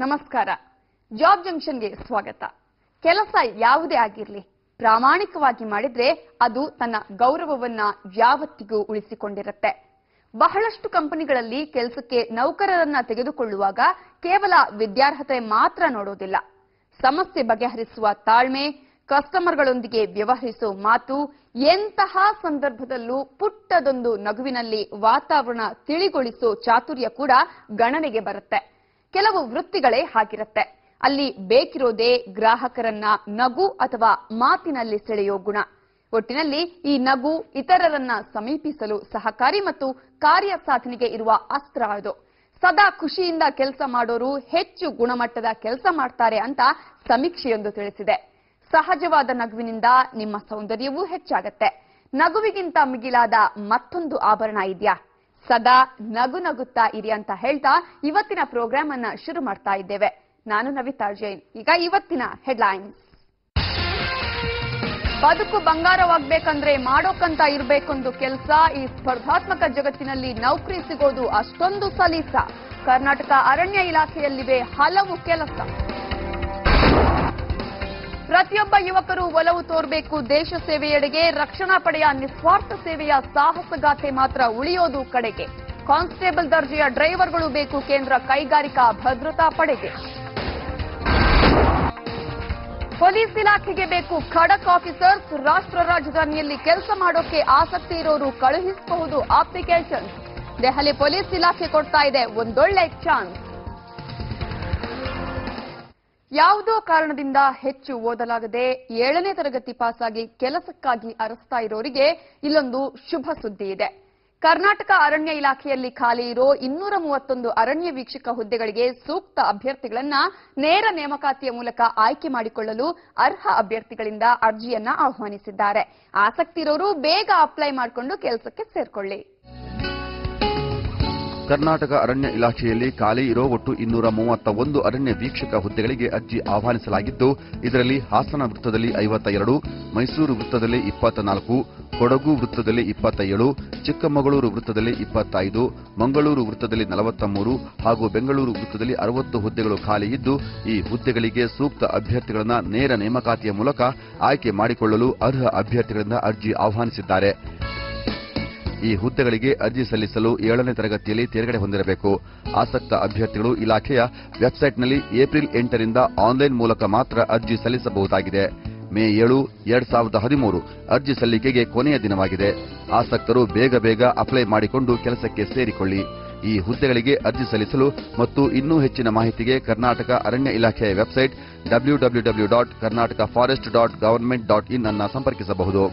ನಮಸ್ಕಾರ. ಜಾಬ್ ಜಂಕ್ಷನ್ಗೆ ಸ್ವಾಗತ. ಕೆಲಸ ಯಾವುದೇ ಆಗಿರಲಿ, ಪ್ರಾಮಾಣಿಕವಾಗಿ ಮಾಡಿದ್ರೆ ಅದು ತನ್ನ ಗೌರವವನ್ನ ಯಾವತ್ತಿಗೂ ಉಳಿಸಿಕೊಂಡಿರುತ್ತೆ. ಬಹಳಷ್ಟು ಕಂಪನಿಗಳಲ್ಲಿ ಕೆಲಸಕ್ಕೆ ನೌಕರರನ್ನ ತೆಗೆದುಕೊಳ್ಳುವಾಗ ಕೇವಲ ವಿದ್ಯಾರ್ಹತೆ ಮಾತ್ರ ನೋಡೋದಿಲ್ಲ. ಸಮಸ್ಯೆ ಬಗೆಹರಿಸುವ ತಾಳ್ಮೆ, ಕಸ್ಟಮರ್ಗಳೊಂದಿಗೆ ವ್ಯವಹರಿಸೋ ಮಾತು, ಎಂತಹ ಸಂದರ್ಭದಲ್ಲೂ ಪುಟ್ಟದೊಂದು ನಗುವಿನಲ್ಲಿ ವಾತಾವರಣ ತಿಳಿಗೊಳಿಸೋ ಚಾತುರ್ಯ ಕೂಡ ಗಣನೆಗೆ ಬರುತ್ತೆ. ಕೆಲವು ವೃತ್ತಿಗಳೇ ಹಾಗಿರುತ್ತೆ. ಅಲ್ಲಿ ಬೇಕಿರೋದೇ ಗ್ರಾಹಕರನ್ನ ನಗು ಅಥವಾ ಮಾತಿನಲ್ಲಿ ಸೆಳೆಯೋ ಗುಣ. ಒಟ್ಟಿನಲ್ಲಿ ಈ ನಗು ಇತರರನ್ನ ಸಮೀಪಿಸಲು ಸಹಕಾರಿ ಮತ್ತು ಕಾರ್ಯ ಸಾಧನೆಗೆ ಇರುವ ಅಸ್ತ್ರ ಅದು. ಸದಾ ಖುಷಿಯಿಂದ ಕೆಲಸ ಮಾಡೋರು ಹೆಚ್ಚು ಗುಣಮಟ್ಟದ ಕೆಲಸ ಮಾಡ್ತಾರೆ ಅಂತ ಸಮೀಕ್ಷೆಯೊಂದು ತಿಳಿಸಿದೆ. ಸಹಜವಾದ ನಗುವಿನಿಂದ ನಿಮ್ಮ ಸೌಂದರ್ಯವೂ ಹೆಚ್ಚಾಗತ್ತೆ. ನಗುವಿಗಿಂತ ಮಿಗಿಲಾದ ಮತ್ತೊಂದು ಆಭರಣ ಇದೆಯಾ? ಸದಾ ನಗು ನಗುತ್ತಾ ಇರಿ ಅಂತ ಹೇಳ್ತಾ ಇವತ್ತಿನ ಪ್ರೋಗ್ರಾಮ್ ಅನ್ನ ಶುರು ಮಾಡ್ತಾ ಇದ್ದೇವೆ. ನಾನು ನವಿತಾ ಜೈನ್. ಈಗ ಇವತ್ತಿನ ಹೆಡ್ಲೈನ್ಸ್. ಬದುಕು ಬಂಗಾರವಾಗಬೇಕಂದ್ರೆ ಮಾಡೋಕಂತ ಇರಬೇಕೊಂದು ಕೆಲಸ. ಈ ಸ್ಪರ್ಧಾತ್ಮಕ ಜಗತ್ತಿನಲ್ಲಿ ನೌಕರಿ ಸಿಗೋದು ಅಷ್ಟೊಂದು ಸಲೀಸ. ಕರ್ನಾಟಕ ಅರಣ್ಯ ಇಲಾಖೆಯಲ್ಲಿವೆ ಹಲವು ಕೆಲಸ. ಪ್ರತಿಯೊಬ್ಬ ಯುವಕರು ಒಲವು ತೋರಬೇಕು ದೇಶ ಸೇವೆಯೆಡೆಗೆ. ರಕ್ಷಣಾ ಪಡೆಯ ನಿಸ್ವಾರ್ಥ ಸೇವೆಯ ಸಾಹಸಗಾಥೆ ಮಾತ್ರ ಉಳಿಯೋದು ಕಡೆಗೆ. ಕಾನ್ಸ್ಟೇಬಲ್ ದರ್ಜೆಯ ಡ್ರೈವರ್ಗಳು ಬೇಕು ಕೇಂದ್ರ ಕೈಗಾರಿಕಾ ಭದ್ರತಾ ಪಡೆಗೆ. ಪೊಲೀಸ್ ಇಲಾಖೆಗೆ ಬೇಕು ಖಡಕ್ ಆಫೀಸರ್ಸ್. ರಾಷ್ಟ್ರ ರಾಜಧಾನಿಯಲ್ಲಿ ಕೆಲಸ ಮಾಡೋಕೆ ಆಸಕ್ತಿ ಇರೋರು ಕಳುಹಿಸಬಹುದು ಅಪ್ಲಿಕೇಶನ್. ದೆಹಲಿ ಪೊಲೀಸ್ ಇಲಾಖೆ ಕೊಡ್ತಾ ಇದೆ ಒಂದೊಳ್ಳೆ ಚಾನ್ಸ್. ಯಾವುದೋ ಕಾರಣದಿಂದ ಹೆಚ್ಚು ಓದಲಾಗದೆ 7ನೇ ತರಗತಿ ಪಾಸಾಗಿ ಕೆಲಸಕ್ಕಾಗಿ ಅರಸ್ತಾ ಇರೋರಿಗೆ ಇಲ್ಲೊಂದು ಶುಭ ಸುದ್ದಿ ಇದೆ. ಕರ್ನಾಟಕ ಅರಣ್ಯ ಇಲಾಖೆಯಲ್ಲಿ ಖಾಲಿ ಇರೋ 231 ಅರಣ್ಯ ವೀಕ್ಷಕ ಹುದ್ದೆಗಳಿಗೆ ಸೂಕ್ತ ಅಭ್ಯರ್ಥಿಗಳನ್ನ ನೇರ ನೇಮಕಾತಿಯ ಮೂಲಕ ಆಯ್ಕೆ ಮಾಡಿಕೊಳ್ಳಲು ಅರ್ಹ ಅಭ್ಯರ್ಥಿಗಳಿಂದ ಅರ್ಜಿಯನ್ನ ಆಹ್ವಾನಿಸಿದ್ದಾರೆ. ಆಸಕ್ತಿ ಇರೋರು ಬೇಗ ಅಪ್ಲೈ ಮಾಡಿಕೊಂಡು ಕೆಲಸಕ್ಕೆ ಸೇರ್ಕೊಳ್ಳಿ. ಕರ್ನಾಟಕ ಅರಣ್ಯ ಇಲಾಖೆಯಲ್ಲಿ ಖಾಲಿ ಇರೋ ಒಟ್ಟು 231 ಅರಣ್ಯ ವೀಕ್ಷಕ ಹುದ್ದೆಗಳಿಗೆ ಅರ್ಜಿ ಆಹ್ವಾನಿಸಲಾಗಿದ್ದು, ಇದರಲ್ಲಿ ಹಾಸನ ವೃತ್ತದಲ್ಲಿ 52, ಮೈಸೂರು ವೃತ್ತದಲ್ಲಿ 24, ಕೊಡಗು ವೃತ್ತದಲ್ಲಿ 27, ಚಿಕ್ಕಮಗಳೂರು ವೃತ್ತದಲ್ಲಿ 25, ಮಂಗಳೂರು ವೃತ್ತದಲ್ಲಿ 43 ಹಾಗೂ ಬೆಂಗಳೂರು ವೃತ್ತದಲ್ಲಿ 60 ಹುದ್ದೆಗಳು ಖಾಲಿ ಇದ್ದು, ಈ ಹುದ್ದೆಗಳಿಗೆ ಸೂಕ್ತ ಅಭ್ಯರ್ಥಿಗಳನ್ನು ನೇರ ನೇಮಕಾತಿಯ ಮೂಲಕ ಆಯ್ಕೆ ಮಾಡಿಕೊಳ್ಳಲು ಅರ್ಹ ಅಭ್ಯರ್ಥಿಗಳಿಂದ ಅರ್ಜಿ ಆಹ್ವಾನಿಸಿದ್ದಾರೆ. ಈ ಹುದ್ದೆಗಳಿಗೆ ಅರ್ಜಿ ಸಲ್ಲಿಸಲು 7ನೇ ತರಗತಿಯಲ್ಲಿ ತೇರ್ಗಡೆ ಹೊಂದಿರಬೇಕು. ಆಸಕ್ತ ಅಭ್ಯರ್ಥಿಗಳು ಇಲಾಖೆಯ ವೆಬ್ಸೈಟ್ನಲ್ಲಿ ಏಪ್ರಿಲ್ 8ರಿಂದ ಆನ್ಲೈನ್ ಮೂಲಕ ಮಾತ್ರ ಅರ್ಜಿ ಸಲ್ಲಿಸಬಹುದಾಗಿದೆ. ಮೇ 7, 2013 ಅರ್ಜಿ ಸಲ್ಲಿಕೆಗೆ ಕೊನೆಯ ದಿನವಾಗಿದೆ. ಆಸಕ್ತರು ಬೇಗ ಅಪ್ಲೈ ಮಾಡಿಕೊಂಡು ಕೆಲಸಕ್ಕೆ ಸೇರಿಕೊಳ್ಳಿ. ಈ ಹುದ್ದೆಗಳಿಗೆ ಅರ್ಜಿ ಸಲ್ಲಿಸಲು ಮತ್ತು ಇನ್ನೂ ಹೆಚ್ಚಿನ ಮಾಹಿತಿಗೆ ಕರ್ನಾಟಕ ಅರಣ್ಯ ಇಲಾಖೆಯ ವೆಬ್ಸೈಟ್ www.karnatakaforest.government.in ಅನ್ನು ಸಂಪರ್ಕಿಸಬಹುದು.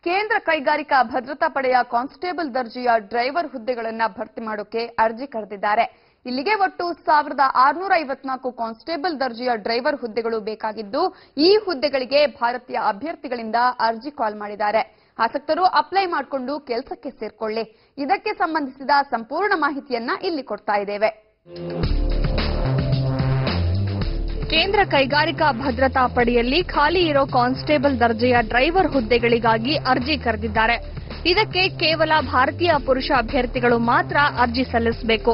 ಕೇಂದ್ರ ಕೈಗಾರಿಕಾ ಭದ್ರತಾ ಪಡೆಯ ಕಾನ್ಸ್ಟೇಬಲ್ ದರ್ಜೆಯ ಡ್ರೈವರ್ ಹುದ್ದೆಗಳನ್ನು ಭರ್ತಿ ಮಾಡೋಕೆ ಅರ್ಜಿ ಕರೆದಿದ್ದಾರೆ. ಇಲ್ಲಿಗೆ ಒಟ್ಟು 1654 ಕಾನ್ಸ್ಟೇಬಲ್ ದರ್ಜೆಯ ಡ್ರೈವರ್ ಹುದ್ದೆಗಳು ಬೇಕಾಗಿದ್ದು, ಈ ಹುದ್ದೆಗಳಿಗೆ ಭಾರತೀಯ ಅಭ್ಯರ್ಥಿಗಳಿಂದ ಅರ್ಜಿ ಕಾಲ್ ಮಾಡಿದ್ದಾರೆ. ಆಸಕ್ತರು ಅಪ್ಲೈ ಮಾಡಿಕೊಂಡು ಕೆಲಸಕ್ಕೆ ಸೇರ್ಕೊಳ್ಳಿ. ಇದಕ್ಕೆ ಸಂಬಂಧಿಸಿದ ಸಂಪೂರ್ಣ ಮಾಹಿತಿಯನ್ನ ಇಲ್ಲಿ ಕೊಡ್ತಾ ಇದ್ದೇವೆ. ಕೇಂದ್ರ ಕೈಗಾರಿಕಾ ಭದ್ರತಾ ಪಡೆಯಲ್ಲಿ ಖಾಲಿ ಇರೋ ಕಾನ್ಸ್ಟೇಬಲ್ ದರ್ಜೆಯ ಡ್ರೈವರ್ ಹುದ್ದೆಗಳಿಗಾಗಿ ಅರ್ಜಿ ಕರೆದಿದ್ದಾರೆ. ಇದಕ್ಕೆ ಕೇವಲ ಭಾರತೀಯ ಪುರುಷ ಅಭ್ಯರ್ಥಿಗಳು ಮಾತ್ರ ಅರ್ಜಿ ಸಲ್ಲಿಸಬೇಕು.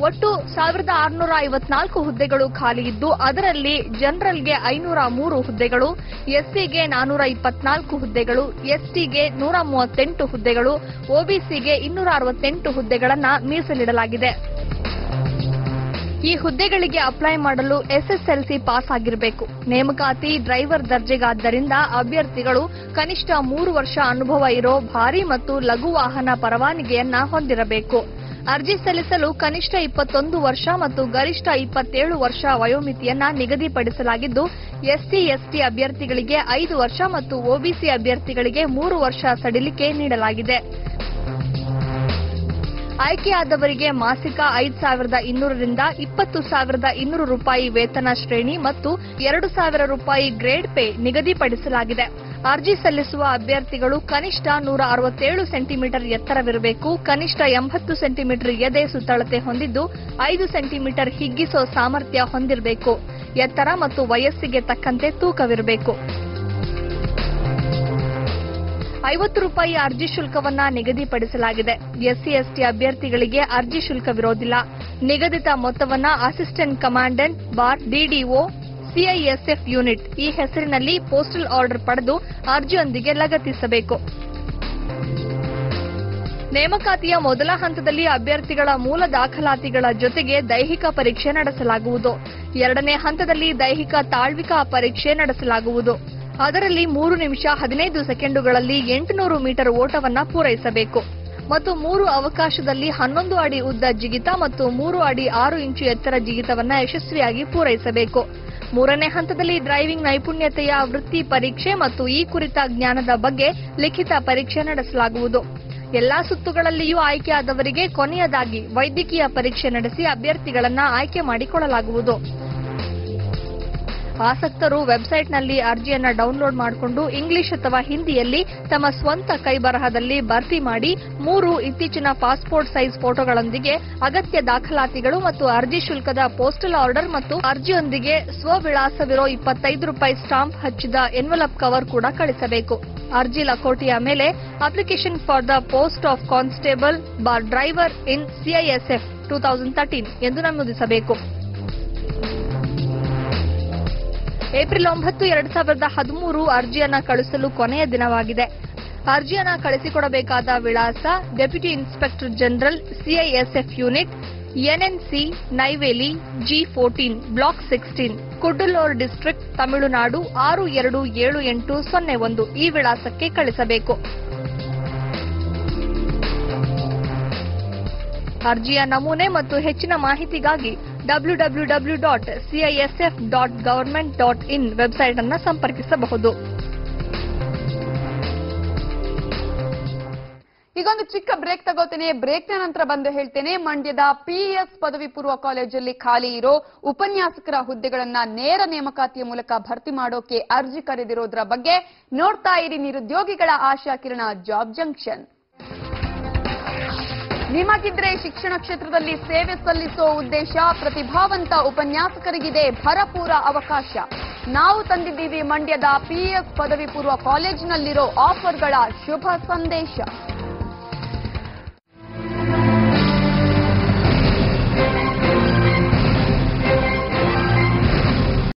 ಒಟ್ಟು 1654 ಹುದ್ದೆಗಳು ಖಾಲಿ ಇದ್ದು, ಅದರಲ್ಲಿ ಜನರಲ್ಗೆ 503 ಹುದ್ದೆಗಳು, ಎಸ್ಸಿಗೆ 424 ಹುದ್ದೆಗಳು, ಎಸ್ಟಿಗೆ 138 ಹುದ್ದೆಗಳು, ಒಬಿಸಿಗೆ 268 ಹುದ್ದೆಗಳನ್ನು ಮೀಸಲಿಡಲಾಗಿದೆ. ಈ ಹುದ್ದೆಗಳಿಗೆ ಅಪ್ಲೈ ಮಾಡಲು ಎಸ್ಎಸ್ಎಲ್ಸಿ ಪಾಸ್ ಆಗಿರಬೇಕು. ನೇಮಕಾತಿ ಡ್ರೈವರ್ ದರ್ಜೆಗಾದ್ದರಿಂದ ಅಭ್ಯರ್ಥಿಗಳು ಕನಿಷ್ಠ 3 ವರ್ಷ ಅನುಭವ ಇರೋ ಭಾರೀ ಮತ್ತು ಲಘು ವಾಹನ ಪರವಾನಗಿಯನ್ನ ಹೊಂದಿರಬೇಕು. ಅರ್ಜಿ ಸಲ್ಲಿಸಲು ಕನಿಷ್ಠ 21 ವರ್ಷ ಮತ್ತು ಗರಿಷ್ಠ 27 ವರ್ಷ ವಯೋಮಿತಿಯನ್ನ ನಿಗದಿಪಡಿಸಲಾಗಿದ್ದು, ಎಸ್ಸಿ ಎಸ್ಟಿ ಅಭ್ಯರ್ಥಿಗಳಿಗೆ 5 ವರ್ಷ ಮತ್ತು ಒಬಿಸಿ ಅಭ್ಯರ್ಥಿಗಳಿಗೆ 3 ವರ್ಷ ಸಡಿಲಿಕೆ ನೀಡಲಾಗಿದೆ. ಆಯ್ಕೆಯಾದವರಿಗೆ ಮಾಸಿಕ 5,200 ರಿಂದ 20,200 ರೂಪಾಯಿ ವೇತನ ಶ್ರೇಣಿ ಮತ್ತು 2,000 ರೂಪಾಯಿ ಗ್ರೇಡ್ ಪೇ ನಿಗದಿಪಡಿಸಲಾಗಿದೆ. ಅರ್ಜಿ ಸಲ್ಲಿಸುವ ಅಭ್ಯರ್ಥಿಗಳು ಕನಿಷ್ಠ 167 ಸೆಂಟಿಮೀಟರ್ ಎತ್ತರವಿರಬೇಕು, ಕನಿಷ್ಠ 80 ಸೆಂಟಿಮೀಟರ್ ಎದೆ ಸುತ್ತಳತೆ ಹೊಂದಿದ್ದು 5 ಸೆಂಟಿಮೀಟರ್ ಹಿಗ್ಗಿಸೋ ಸಾಮರ್ಥ್ಯ ಹೊಂದಿರಬೇಕು. ಎತ್ತರ ಮತ್ತು ವಯಸ್ಸಿಗೆ ತಕ್ಕಂತೆ ತೂಕವಿರಬೇಕು. ₹50 ಅರ್ಜಿ ಶುಲ್ಕವನ್ನ ನಿಗದಿಪಡಿಸಲಾಗಿದೆ. ಎಸ್ಸಿ ಎಸ್ಟಿ ಅಭ್ಯರ್ಥಿಗಳಿಗೆ ಅರ್ಜಿ ಶುಲ್ಕವಿರೋದಿಲ್ಲ. ನಿಗದಿತ ಮೊತ್ತವನ್ನ assistant commandant DDO CISF unit ಈ ಹೆಸರಿನಲ್ಲಿ ಪೋಸ್ಟಲ್ ಆರ್ಡರ್ ಪಡೆದು ಅರ್ಜಿಯೊಂದಿಗೆ ಲಗತ್ತಿಸಬೇಕು. ನೇಮಕಾತಿಯ ಮೊದಲ ಹಂತದಲ್ಲಿ ಅಭ್ಯರ್ಥಿಗಳ ಮೂಲ ದಾಖಲಾತಿಗಳ ಜೊತೆಗೆ ದೈಹಿಕ ಪರೀಕ್ಷೆ ನಡೆಸಲಾಗುವುದು. ಎರಡನೇ ಹಂತದಲ್ಲಿ ದೈಹಿಕ ತಾಳ್ವಿಕಾ ಪರೀಕ್ಷೆ ನಡೆಸಲಾಗುವುದು. ಅದರಲ್ಲಿ 3 ನಿಮಿಷ 15 ಸೆಕೆಂಡುಗಳಲ್ಲಿ 800 ಮೀಟರ್ ಓಟವನ್ನ ಪೂರೈಸಬೇಕು ಮತ್ತು 3 ಅವಕಾಶದಲ್ಲಿ 11 ಅಡಿ ಉದ್ದ ಜಿಗಿತ ಮತ್ತು 3 ಅಡಿ 6 ಇಂಚು ಎತ್ತರ ಜಿಗಿತವನ್ನ ಯಶಸ್ವಿಯಾಗಿ ಪೂರೈಸಬೇಕು. ಮೂರನೇ ಹಂತದಲ್ಲಿ ಡ್ರೈವಿಂಗ್ ನೈಪುಣ್ಯತೆಯ ವೃತ್ತಿ ಪರೀಕ್ಷೆ ಮತ್ತು ಈ ಕುರಿತ ಜ್ಞಾನದ ಬಗ್ಗೆ ಲಿಖಿತ ಪರೀಕ್ಷೆ ನಡೆಸಲಾಗುವುದು. ಎಲ್ಲಾ ಸುತ್ತುಗಳಲ್ಲಿಯೂ ಆಯ್ಕೆಯಾದವರಿಗೆ ಕೊನೆಯದಾಗಿ ವೈದ್ಯಕೀಯ ಪರೀಕ್ಷೆ ನಡೆಸಿ ಅಭ್ಯರ್ಥಿಗಳನ್ನ ಆಯ್ಕೆ ಮಾಡಿಕೊಳ್ಳಲಾಗುವುದು. ಆಸಕ್ತರು ವೆಬ್ಸೈಟ್ನಲ್ಲಿ ಅರ್ಜಿಯನ್ನ ಡೌನ್ಲೋಡ್ ಮಾಡಿಕೊಂಡು ಇಂಗ್ಲಿಷ್ ಅಥವಾ ಹಿಂದಿಯಲ್ಲಿ ತಮ್ಮ ಸ್ವಂತ ಕೈಬರಹದಲ್ಲಿ ಭರ್ತಿ ಮಾಡಿ 3 ಇತ್ತೀಚಿನ ಪಾಸ್ಪೋರ್ಟ್ ಸೈಜ್ ಫೋಟೋಗಳೊಂದಿಗೆ ಅಗತ್ಯ ದಾಖಲಾತಿಗಳು ಮತ್ತು ಅರ್ಜಿ ಶುಲ್ಕದ ಪೋಸ್ಟಲ್ ಆರ್ಡರ್ ಮತ್ತು ಅರ್ಜಿಯೊಂದಿಗೆ ಸ್ವವಿಳಾಸವಿರೋ ₹25 ಸ್ಟಾಂಪ್ ಹಚ್ಚಿದ ಎನ್ವಲಪ್ ಕವರ್ ಕೂಡ ಕಳಿಸಬೇಕು. ಅರ್ಜಿ ಲಕೋಟೆಯ ಮೇಲೆ application for the post of constable driver in CISF 2013 ಎಂದು ನಮೂದಿಸಬೇಕು. ಏಪ್ರಿಲ್ 9, 2013 ಅರ್ಜಿಯನ್ನ ಕಳಿಸಲು ಕೊನೆಯ ದಿನವಾಗಿದೆ. ಅರ್ಜಿಯನ್ನ ಕಳಿಸಿಕೊಡಬೇಕಾದ ವಿಳಾಸ deputy inspector general CISF unit ಎನ್ಎನ್ಸಿ Neyveli G14 block 16 ಕುಡ್ಡಲೂರ್ district Tamil Nadu 627801 ಈ ವಿಳಾಸಕ್ಕೆ ಕಳಿಸಬೇಕು. ಅರ್ಜಿಯ ನಮೂನೆ ಮತ್ತು ಹೆಚ್ಚಿನ ಮಾಹಿತಿಗಾಗಿ www.cisf.government.in ವೆಬ್ಸೈಟ್ ಅನ್ನು ಸಂಪರ್ಕಿಸಬಹುದು. ಈಗೊಂದು ಚಿಕ್ಕ ಬ್ರೇಕ್ ತಗೋತೇನೆ. ಬ್ರೇಕ್ನ ನಂತರ ಬಂದು ಹೇಳ್ತೇನೆ. ಮಂಡ್ಯದ ಪಿಇಎಸ್ ಪದವಿ ಪೂರ್ವ ಕಾಲೇಜಲ್ಲಿ ಖಾಲಿ ಇರೋ ಉಪನ್ಯಾಸಕರ ಹುದ್ದೆಗಳನ್ನ ನೇರ ನೇಮಕಾತಿಯ ಮೂಲಕ ಭರ್ತಿ ಮಾಡೋಕೆ ಅರ್ಜಿ ಕರೆದಿರೋದ್ರ ಬಗ್ಗೆ ನೋಡ್ತಾ ಇರಿ ನಿರುದ್ಯೋಗಿಗಳ ಆಶಾ ಕಿರಣ ಜಾಬ್ ಜಂಕ್ಷನ್. ನಿಮಗಿದ್ರೆ ಶಿಕ್ಷಣ ಕ್ಷೇತ್ರದಲ್ಲಿ ಸೇವೆ ಸಲ್ಲಿಸೋ ಉದ್ದೇಶ, ಪ್ರತಿಭಾವಂತ ಉಪನ್ಯಾಸಕರಿಗಿದೆ ಭರಪೂರ ಅವಕಾಶ. ನಾವು ತಂದಿದ್ದೀವಿ ಮಂಡ್ಯದ ಪಿಇಎಸ್ ಪದವಿ ಪೂರ್ವ ಕಾಲೇಜಿನಲ್ಲಿರೋ ಆಫರ್ಗಳ ಶುಭ ಸಂದೇಶ.